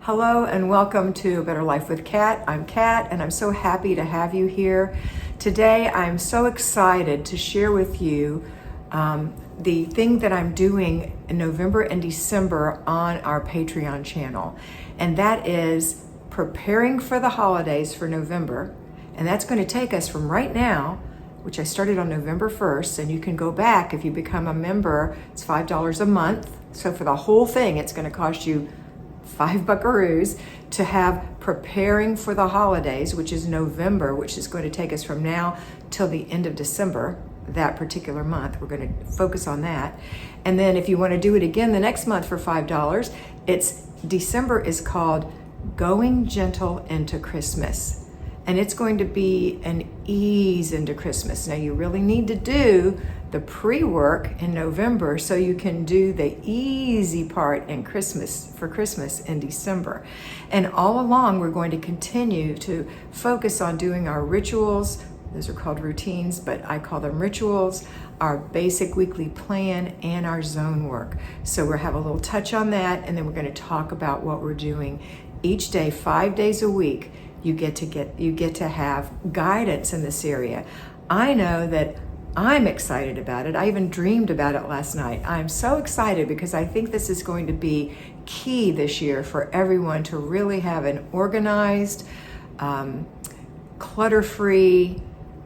Hello and welcome to A Better Life with Kat. I'm Kat and I'm so happy to have you here. Today I'm so excited to share with you the thing that I'm doing in November and December on our Patreon channel. And that is preparing for the holidays for November. And that's going to take us from right now, which I started on November 1st, and you can go back if you become a member. It's $5 a month. So for the whole thing, it's going to cost you $5 to have preparing for the holidays, which is November, which is going to take us from now till the end of December, that particular month. We're going to focus on that. And then if you want to do it again the next month for $5, December is called Going Gentle into Christmas. And it's going to be an ease into Christmas. Now you really need to do the pre-work in November so you can do the easy part in Christmas in December. And all along we're going to continue to focus on doing our rituals. Those are called routines, but I call them rituals, our basic weekly plan, and our zone work. So we'll have a little touch on that, and then we're going to talk about what we're doing each day, 5 days a week. You get to have guidance in this area. I know that I'm excited about it. I even dreamed about it last night. I'm so excited because I think this is going to be key this year for everyone to really have an organized, clutter-free,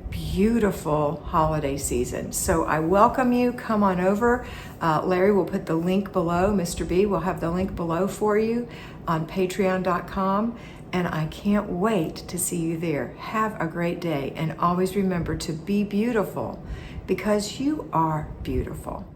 beautiful holiday season. So I welcome you. Come on over. Larry will put the link below. Mr. B will have the link below for you on patreon.com. And I can't wait to see you there. Have a great day. And always remember to be beautiful because you are beautiful.